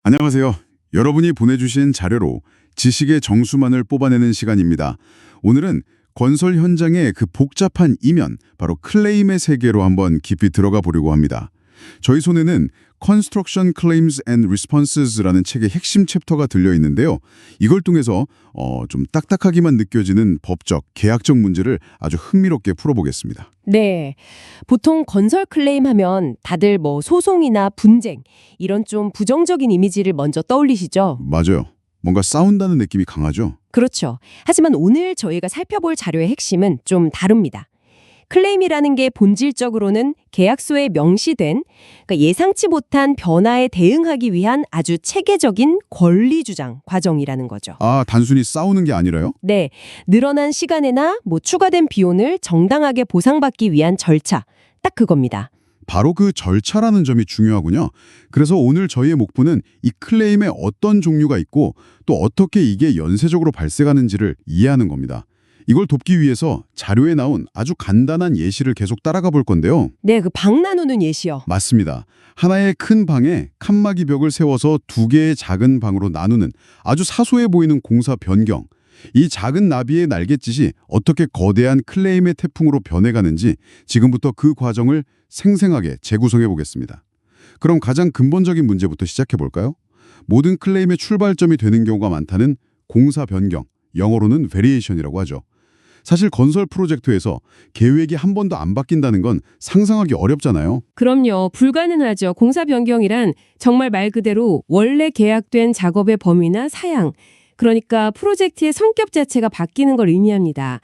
안녕하세요. 여러분이 보내주신 자료로 지식의 정수만을 뽑아내는 시간입니다. 오늘은 건설 현장의 그 복잡한 이면, 바로 클레임의 세계로 한번 깊이 들어가 보려고 합니다. 저희 손에는 Construction Claims and Responses라는 책의 핵심 챕터가 들려 있는데요. 이걸 통해서 좀 딱딱하기만 느껴지는 법적, 계약적 문제를 아주 흥미롭게 풀어보겠습니다. 네. 보통 건설 클레임 하면 다들 뭐 소송이나 분쟁, 이런 좀 부정적인 이미지를 먼저 떠올리시죠? 맞아요. 뭔가 싸운다는 느낌이 강하죠? 그렇죠. 하지만 오늘 저희가 살펴볼 자료의 핵심은 좀 다릅니다. 클레임이라는 게 본질적으로는 계약서에 명시된, 그러니까 예상치 못한 변화에 대응하기 위한 아주 체계적인 권리 주장 과정이라는 거죠. 아, 단순히 싸우는 게 아니라요? 네. 늘어난 시간이나 추가된 비용을 정당하게 보상받기 위한 절차, 딱 그겁니다. 바로 그 절차라는 점이 중요하군요. 그래서 오늘 저희의 목표는 이 클레임의 어떤 종류가 있고 또 어떻게 이게 연쇄적으로 발생하는지를 이해하는 겁니다. 이걸 돕기 위해서 자료에 나온 아주 간단한 예시를 계속 따라가 볼 건데요. 네, 그 방 나누는 예시요. 맞습니다. 하나의 큰 방에 칸막이 벽을 세워서 두 개의 작은 방으로 나누는 아주 사소해 보이는 공사 변경. 이 작은 나비의 날갯짓이 어떻게 거대한 클레임의 태풍으로 변해가는지 지금부터 그 과정을 생생하게 재구성해 보겠습니다. 그럼 가장 근본적인 문제부터 시작해 볼까요? 모든 클레임의 출발점이 되는 경우가 많다는 공사 변경, 영어로는 variation이라고 하죠. 사실 건설 프로젝트에서 계획이 한 번도 안 바뀐다는 건 상상하기 어렵잖아요. 그럼요. 불가능하죠. 공사 변경이란 정말 말 그대로 원래 계약된 작업의 범위나 사양, 그러니까 프로젝트의 성격 자체가 바뀌는 걸 의미합니다.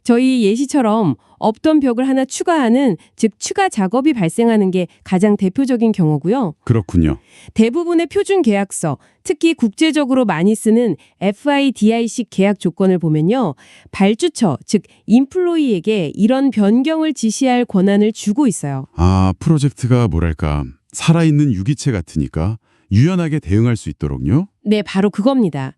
저희 예시처럼 없던 벽을 하나 추가하는, 즉 추가 작업이 발생하는 게 가장 대표적인 경우고요. 그렇군요. 대부분의 표준 계약서, 특히 국제적으로 많이 쓰는 FIDI식 계약 조건을 보면요. 발주처, 즉 인플로이에게 이런 변경을 지시할 권한을 주고 있어요. 아, 프로젝트가 뭐랄까 살아있는 유기체 같으니까 유연하게 대응할 수 있도록요? 네, 바로 그겁니다.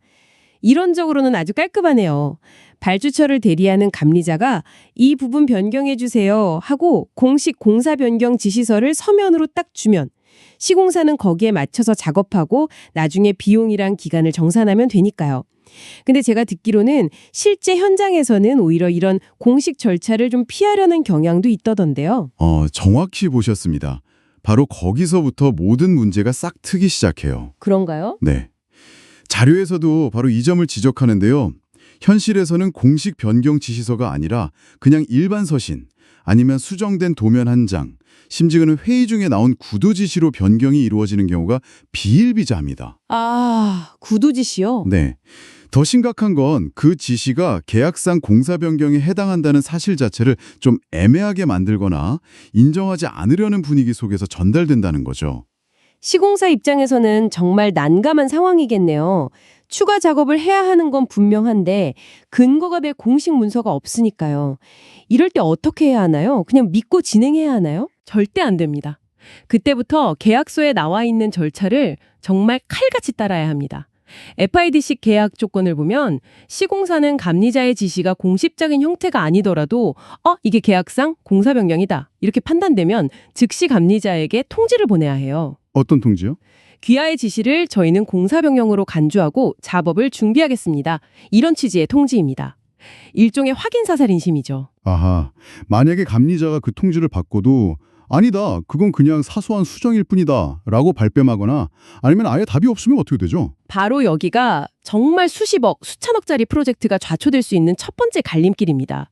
이론적으로는 아주 깔끔하네요. 발주처를 대리하는 감리자가 이 부분 변경해 주세요 하고 공식 공사 변경 지시서를 서면으로 딱 주면 시공사는 거기에 맞춰서 작업하고 나중에 비용이랑 기간을 정산하면 되니까요. 근데 제가 듣기로는 실제 현장에서는 오히려 이런 공식 절차를 좀 피하려는 경향도 있다던데요. 정확히 보셨습니다. 바로 거기서부터 모든 문제가 싹 트기 시작해요. 그런가요? 네. 자료에서도 바로 이 점을 지적하는데요. 현실에서는 공식 변경 지시서가 아니라 그냥 일반 서신, 아니면 수정된 도면 한 장, 심지어는 회의 중에 나온 구도 지시로 변경이 이루어지는 경우가 비일비재합니다. 아, 구도 지시요? 네. 더 심각한 건 그 지시가 계약상 공사 변경에 해당한다는 사실 자체를 좀 애매하게 만들거나 인정하지 않으려는 분위기 속에서 전달된다는 거죠. 시공사 입장에서는 정말 난감한 상황이겠네요. 추가 작업을 해야 하는 건 분명한데 근거가 될 공식 문서가 없으니까요. 이럴 때 어떻게 해야 하나요? 그냥 믿고 진행해야 하나요? 절대 안 됩니다. 그때부터 계약서에 나와 있는 절차를 정말 칼같이 따라야 합니다. FID식 계약 조건을 보면 시공사는 감리자의 지시가 공식적인 형태가 아니더라도 이게 계약상 공사 변경이다 이렇게 판단되면 즉시 감리자에게 통지를 보내야 해요. 어떤 통지요? 귀하의 지시를 저희는 공사 변경으로 간주하고 작업을 준비하겠습니다. 이런 취지의 통지입니다. 일종의 확인 사살 인심이죠. 아하, 만약에 감리자가 그 통지를 받고도 아니다, 그건 그냥 사소한 수정일 뿐이다 라고 발뺌하거나 아니면 아예 답이 없으면 어떻게 되죠? 바로 여기가 정말 수십억, 수천억짜리 프로젝트가 좌초될 수 있는 첫 번째 갈림길입니다.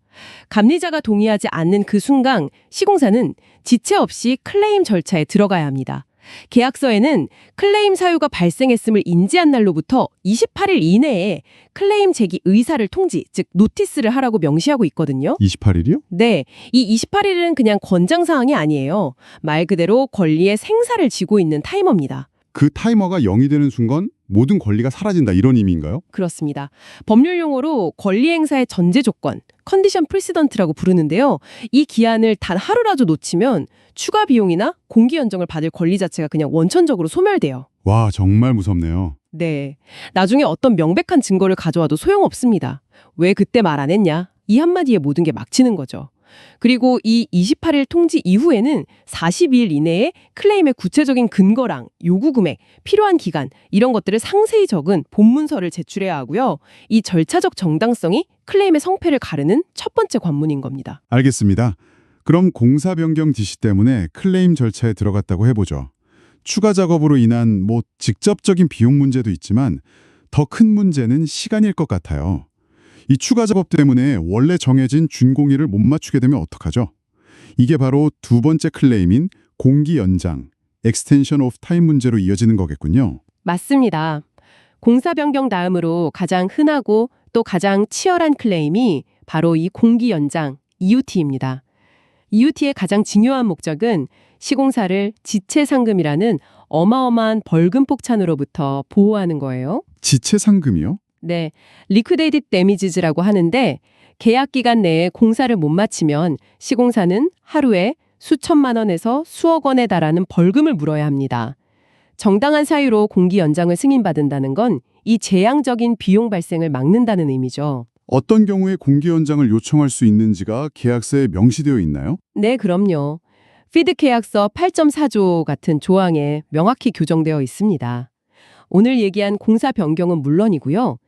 감리자가 동의하지 않는 그 순간 시공사는 지체 없이 클레임 절차에 들어가야 합니다. 계약서에는 클레임 사유가 발생했음을 인지한 날로부터 28일 이내에 클레임 제기 의사를 통지, 즉 노티스를 하라고 명시하고 있거든요. 28일이요? 네, 이 28일은 그냥 권장사항이 아니에요. 말 그대로 권리의 생사를 쥐고 있는 타이머입니다. 그 타이머가 0이 되는 순간 모든 권리가 사라진다 이런 의미인가요? 그렇습니다. 법률 용어로 권리 행사의 전제 조건, 컨디션 프리시던트라고 부르는데요. 이 기한을 단 하루라도 놓치면 추가 비용이나 공기 연정을 받을 권리 자체가 그냥 원천적으로 소멸돼요. 와, 정말 무섭네요. 네. 나중에 어떤 명백한 증거를 가져와도 소용없습니다. 왜 그때 말 안 했냐? 이 한마디에 모든 게 막히는 거죠. 그리고 이 28일 통지 이후에는 42일 이내에 클레임의 구체적인 근거랑 요구 금액, 필요한 기간 이런 것들을 상세히 적은 본문서를 제출해야 하고요. 이 절차적 정당성이 클레임의 성패를 가르는 첫 번째 관문인 겁니다. 알겠습니다. 그럼 공사 변경 지시 때문에 클레임 절차에 들어갔다고 해보죠. 추가 작업으로 인한 직접적인 비용 문제도 있지만 더 큰 문제는 시간일 것 같아요. 이 추가 작업 때문에 원래 정해진 준공일을 못 맞추게 되면 어떡하죠? 이게 바로 두 번째 클레임인 공기 연장, extension of time 문제로 이어지는 거겠군요. 맞습니다. 공사 변경 다음으로 가장 흔하고 또 가장 치열한 클레임이 바로 이 공기 연장, EUT입니다. EUT의 가장 중요한 목적은 시공사를 지체 상금이라는 어마어마한 벌금 폭탄으로부터 보호하는 거예요. 지체 상금이요? 네, liquidated damages라고 하는데 계약 기간 내에 공사를 못 마치면 시공사는 하루에 수천만 원에서 수억 원에 달하는 벌금을 물어야 합니다. 정당한 사유로 공기 연장을 승인받는다는 건 이 재앙적인 비용 발생을 막는다는 의미죠. 어떤 경우에 공기 연장을 요청할 수 있는지가 계약서에 명시되어 있나요? 네, 그럼요. 피드 계약서 8.4조 같은 조항에 명확히 규정되어 있습니다. 오늘 얘기한 공사 변경은 물론이고요.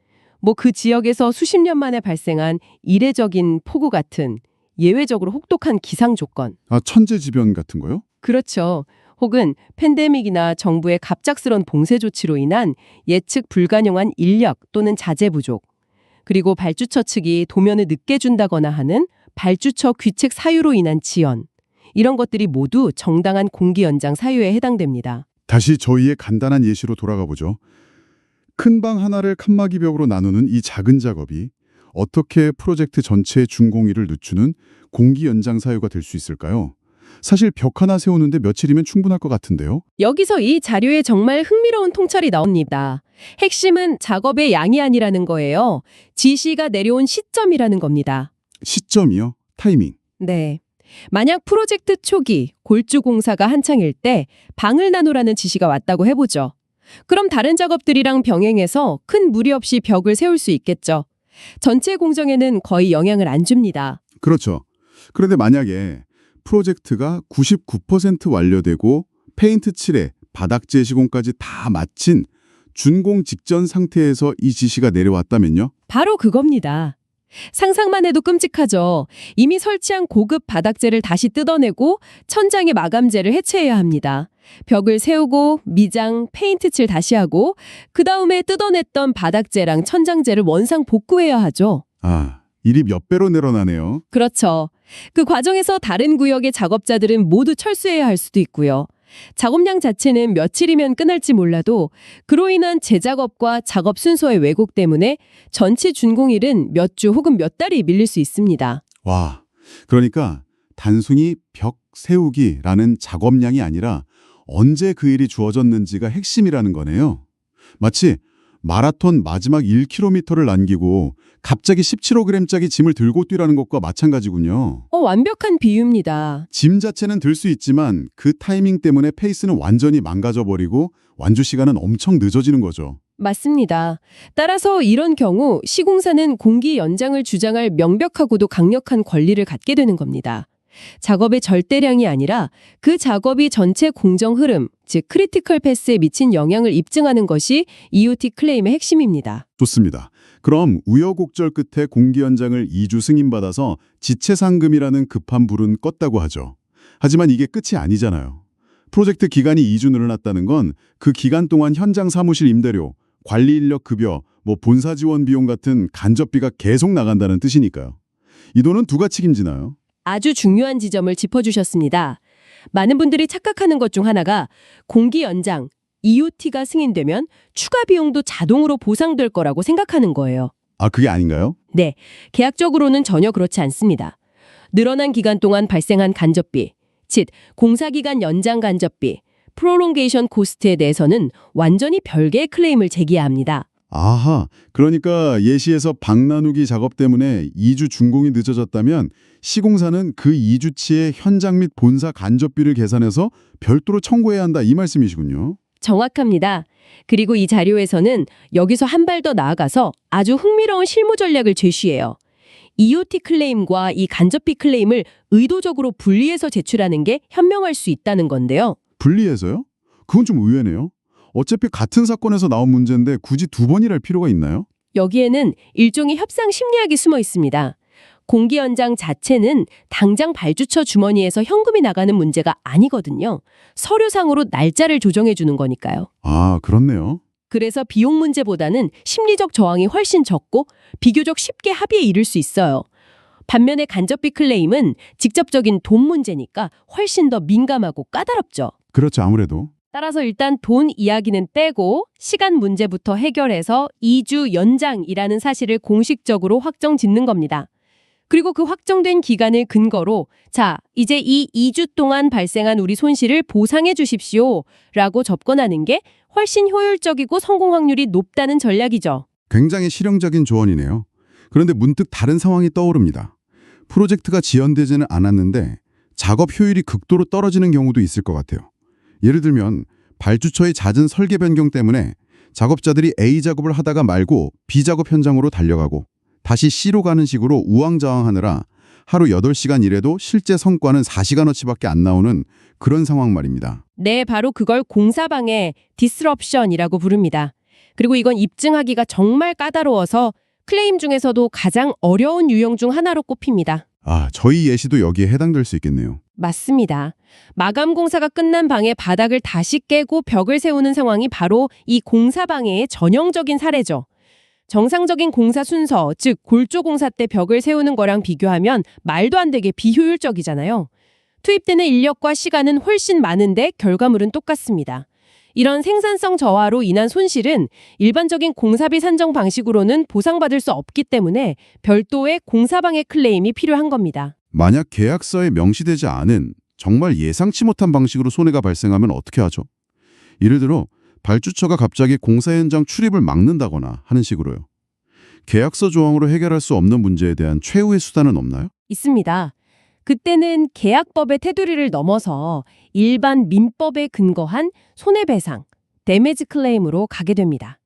그 지역에서 수십 년 만에 발생한 이례적인 폭우 같은 예외적으로 혹독한 기상 조건. 천재지변 같은 거요? 그렇죠. 혹은 팬데믹이나 정부의 갑작스런 봉쇄 조치로 인한 예측 불가능한 인력 또는 자재 부족. 그리고 발주처 측이 도면을 늦게 준다거나 하는 발주처 귀책 사유로 인한 지연. 이런 것들이 모두 정당한 공기 연장 사유에 해당됩니다. 다시 저희의 간단한 예시로 돌아가 보죠. 큰 방 하나를 칸막이 벽으로 나누는 이 작은 작업이 어떻게 프로젝트 전체의 준공일을 늦추는 공기 연장 사유가 될 수 있을까요? 사실 벽 하나 세우는데 며칠이면 충분할 것 같은데요. 여기서 이 자료에 정말 흥미로운 통찰이 나옵니다. 핵심은 작업의 양이 아니라는 거예요. 지시가 내려온 시점이라는 겁니다. 시점이요? 타이밍. 네. 만약 프로젝트 초기 골주 공사가 한창일 때 방을 나누라는 지시가 왔다고 해보죠. 그럼 다른 작업들이랑 병행해서 큰 무리 없이 벽을 세울 수 있겠죠. 전체 공정에는 거의 영향을 안 줍니다. 그렇죠. 그런데 만약에 프로젝트가 99% 완료되고 페인트 칠에 바닥재 시공까지 다 마친 준공 직전 상태에서 이 지시가 내려왔다면요? 바로 그겁니다. 상상만 해도 끔찍하죠. 이미 설치한 고급 바닥재를 다시 뜯어내고 천장의 마감재를 해체해야 합니다. 벽을 세우고 미장, 페인트 칠 다시 하고 그 다음에 뜯어냈던 바닥재랑 천장재를 원상 복구해야 하죠. 일이 몇 배로 늘어나네요. 그렇죠. 그 과정에서 다른 구역의 작업자들은 모두 철수해야 할 수도 있고요. 작업량 자체는 며칠이면 끝날지 몰라도 그로 인한 재작업과 작업 순서의 왜곡 때문에 전체 준공일은 몇 주 혹은 몇 달이 밀릴 수 있습니다. 와, 그러니까 단순히 벽 세우기라는 작업량이 아니라 언제 그 일이 주어졌는지가 핵심이라는 거네요. 마치 마라톤 마지막 1km를 남기고 갑자기 17kg짜리 짐을 들고 뛰라는 것과 마찬가지군요. 완벽한 비유입니다. 짐 자체는 들 수 있지만 그 타이밍 때문에 페이스는 완전히 망가져버리고 완주 시간은 엄청 늦어지는 거죠. 맞습니다. 따라서 이런 경우 시공사는 공기 연장을 주장할 명백하고도 강력한 권리를 갖게 되는 겁니다. 작업의 절대량이 아니라 그 작업이 전체 공정 흐름, 즉 크리티컬 패스에 미친 영향을 입증하는 것이 EUT 클레임의 핵심입니다. 좋습니다. 그럼 우여곡절 끝에 공기 연장을 2주 승인받아서 지체 상금이라는 급한 불은 껐다고 하죠. 하지만 이게 끝이 아니잖아요. 프로젝트 기간이 2주 늘어났다는 건 그 기간 동안 현장 사무실 임대료, 관리 인력 급여, 본사 지원 비용 같은 간접비가 계속 나간다는 뜻이니까요. 이 돈은 누가 책임지나요? 아주 중요한 지점을 짚어주셨습니다. 많은 분들이 착각하는 것 중 하나가 공기 연장, EUT가 승인되면 추가 비용도 자동으로 보상될 거라고 생각하는 거예요. 그게 아닌가요? 네, 계약적으로는 전혀 그렇지 않습니다. 늘어난 기간 동안 발생한 간접비, 즉 공사기간 연장 간접비, 프롤롱게이션 코스트에 대해서는 완전히 별개의 클레임을 제기해야 합니다. 그러니까 예시에서 방 나누기 작업 때문에 2주 준공이 늦어졌다면 시공사는 그 2주치의 현장 및 본사 간접비를 계산해서 별도로 청구해야 한다 이 말씀이시군요. 정확합니다. 그리고 이 자료에서는 여기서 한 발 더 나아가서 아주 흥미로운 실무 전략을 제시해요. EOT 클레임과 이 간접비 클레임을 의도적으로 분리해서 제출하는 게 현명할 수 있다는 건데요. 분리해서요? 그건 좀 의외네요. 어차피 같은 사건에서 나온 문제인데 굳이 두 번이랄 필요가 있나요? 여기에는 일종의 협상 심리학이 숨어 있습니다. 공기 연장 자체는 당장 발주처 주머니에서 현금이 나가는 문제가 아니거든요. 서류상으로 날짜를 조정해 주는 거니까요. 아, 그렇네요. 그래서 비용 문제보다는 심리적 저항이 훨씬 적고 비교적 쉽게 합의에 이를 수 있어요. 반면에 간접비 클레임은 직접적인 돈 문제니까 훨씬 더 민감하고 까다롭죠. 그렇죠, 아무래도. 따라서 일단 돈 이야기는 빼고 시간 문제부터 해결해서 2주 연장이라는 사실을 공식적으로 확정 짓는 겁니다. 그리고 그 확정된 기간을 근거로 자, 이제 이 2주 동안 발생한 우리 손실을 보상해 주십시오 라고 접근하는 게 훨씬 효율적이고 성공 확률이 높다는 전략이죠. 굉장히 실용적인 조언이네요. 그런데 문득 다른 상황이 떠오릅니다. 프로젝트가 지연되지는 않았는데 작업 효율이 극도로 떨어지는 경우도 있을 것 같아요. 예를 들면 발주처의 잦은 설계 변경 때문에 작업자들이 A 작업을 하다가 말고 B 작업 현장으로 달려가고 다시 C로 가는 식으로 우왕좌왕하느라 하루 8시간 일해도 실제 성과는 4시간어치밖에 안 나오는 그런 상황 말입니다. 네, 바로 그걸 공사방해 디스럽션이라고 부릅니다. 그리고 이건 입증하기가 정말 까다로워서 클레임 중에서도 가장 어려운 유형 중 하나로 꼽힙니다. 아, 저희 예시도 여기에 해당될 수 있겠네요. 맞습니다. 마감 공사가 끝난 방에 바닥을 다시 깨고 벽을 세우는 상황이 바로 이 공사방해의 전형적인 사례죠. 정상적인 공사 순서, 즉 골조 공사 때 벽을 세우는 거랑 비교하면 말도 안 되게 비효율적이잖아요. 투입되는 인력과 시간은 훨씬 많은데 결과물은 똑같습니다. 이런 생산성 저하로 인한 손실은 일반적인 공사비 산정 방식으로는 보상받을 수 없기 때문에 별도의 공사방해 클레임이 필요한 겁니다. 만약 계약서에 명시되지 않은 정말 예상치 못한 방식으로 손해가 발생하면 어떻게 하죠? 예를 들어 발주처가 갑자기 공사 현장 출입을 막는다거나 하는 식으로요. 계약서 조항으로 해결할 수 없는 문제에 대한 최후의 수단은 없나요? 있습니다. 그때는 계약법의 테두리를 넘어서 일반 민법에 근거한 손해배상, 데미지 클레임으로 가게 됩니다.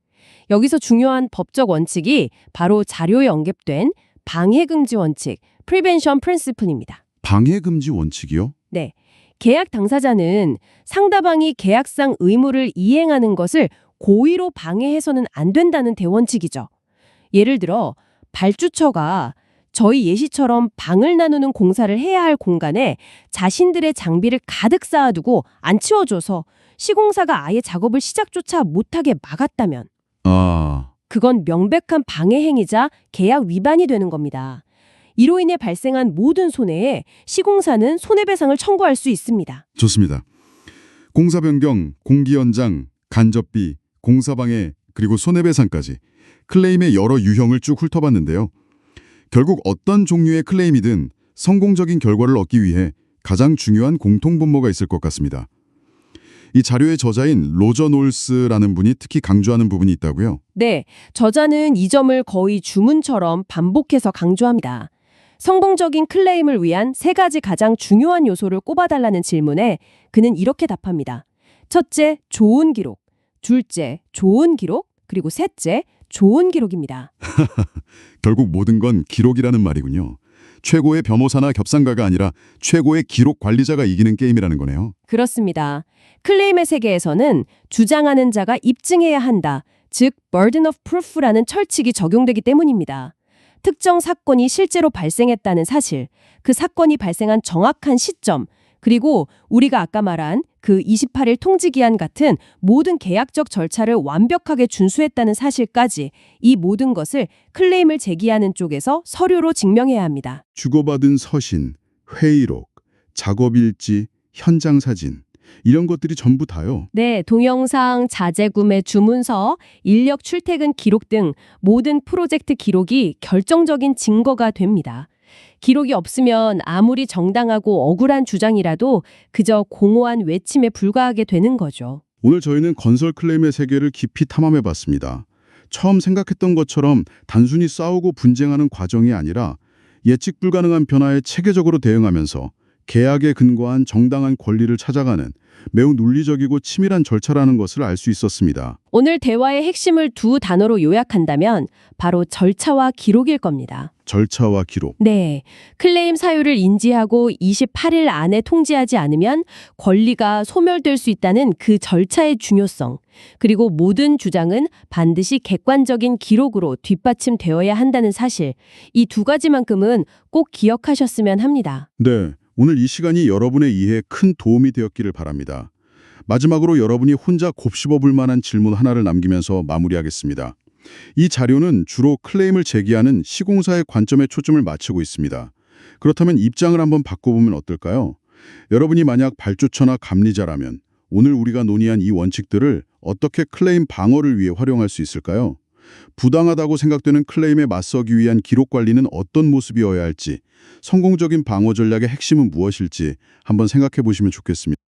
여기서 중요한 법적 원칙이 바로 자료에 언급된 방해금지 원칙, Prevention Principle입니다. 방해금지 원칙이요? 네. 계약 당사자는 상대방이 계약상 의무를 이행하는 것을 고의로 방해해서는 안 된다는 대원칙이죠. 예를 들어 발주처가 저희 예시처럼 방을 나누는 공사를 해야 할 공간에 자신들의 장비를 가득 쌓아두고 안 치워줘서 시공사가 아예 작업을 시작조차 못하게 막았다면 그건 명백한 방해 행위자 계약 위반이 되는 겁니다. 이로 인해 발생한 모든 손해에 시공사는 손해배상을 청구할 수 있습니다. 좋습니다. 공사 변경, 공기 연장, 간접비, 공사방해, 그리고 손해배상까지 클레임의 여러 유형을 쭉 훑어봤는데요. 결국 어떤 종류의 클레임이든 성공적인 결과를 얻기 위해 가장 중요한 공통분모가 있을 것 같습니다. 이 자료의 저자인 로저 놀스라는 분이 특히 강조하는 부분이 있다고요? 네, 저자는 이 점을 거의 주문처럼 반복해서 강조합니다. 성공적인 클레임을 위한 3가지 가장 중요한 요소를 꼽아달라는 질문에 그는 이렇게 답합니다. 첫째, 좋은 기록. 둘째, 좋은 기록. 그리고 셋째, 좋은 기록입니다. 결국 모든 건 기록이라는 말이군요. 최고의 변호사나 겹상가가 아니라 최고의 기록 관리자가 이기는 게임이라는 거네요. 그렇습니다. 클레임의 세계에서는 주장하는 자가 입증해야 한다. 즉, burden of proof라는 철칙이 적용되기 때문입니다. 특정 사건이 실제로 발생했다는 사실, 그 사건이 발생한 정확한 시점, 그리고 우리가 아까 말한 그 28일 통지기한 같은 모든 계약적 절차를 완벽하게 준수했다는 사실까지 이 모든 것을 클레임을 제기하는 쪽에서 서류로 증명해야 합니다. 주고받은 서신, 회의록, 작업일지, 현장 사진 이런 것들이 전부 다요. 네, 동영상, 자재구매 주문서, 인력 출퇴근 기록 등 모든 프로젝트 기록이 결정적인 증거가 됩니다. 기록이 없으면 아무리 정당하고 억울한 주장이라도 그저 공허한 외침에 불과하게 되는 거죠. 오늘 저희는 건설 클레임의 세계를 깊이 탐험해봤습니다. 처음 생각했던 것처럼 단순히 싸우고 분쟁하는 과정이 아니라 예측 불가능한 변화에 체계적으로 대응하면서 계약에 근거한 정당한 권리를 찾아가는 매우 논리적이고 치밀한 절차라는 것을 알 수 있었습니다. 오늘 대화의 핵심을 두 단어로 요약한다면 바로 절차와 기록일 겁니다. 절차와 기록. 네. 클레임 사유를 인지하고 28일 안에 통지하지 않으면 권리가 소멸될 수 있다는 그 절차의 중요성, 그리고 모든 주장은 반드시 객관적인 기록으로 뒷받침되어야 한다는 사실, 이 두 가지만큼은 꼭 기억하셨으면 합니다. 네, 오늘 이 시간이 여러분의 이해에 큰 도움이 되었기를 바랍니다. 마지막으로 여러분이 혼자 곱씹어 볼 만한 질문 하나를 남기면서 마무리하겠습니다. 이 자료는 주로 클레임을 제기하는 시공사의 관점에 초점을 맞추고 있습니다. 그렇다면 입장을 한번 바꿔보면 어떨까요? 여러분이 만약 발주처나 감리자라면 오늘 우리가 논의한 이 원칙들을 어떻게 클레임 방어를 위해 활용할 수 있을까요? 부당하다고 생각되는 클레임에 맞서기 위한 기록 관리는 어떤 모습이어야 할지, 성공적인 방어 전략의 핵심은 무엇일지 한번 생각해 보시면 좋겠습니다.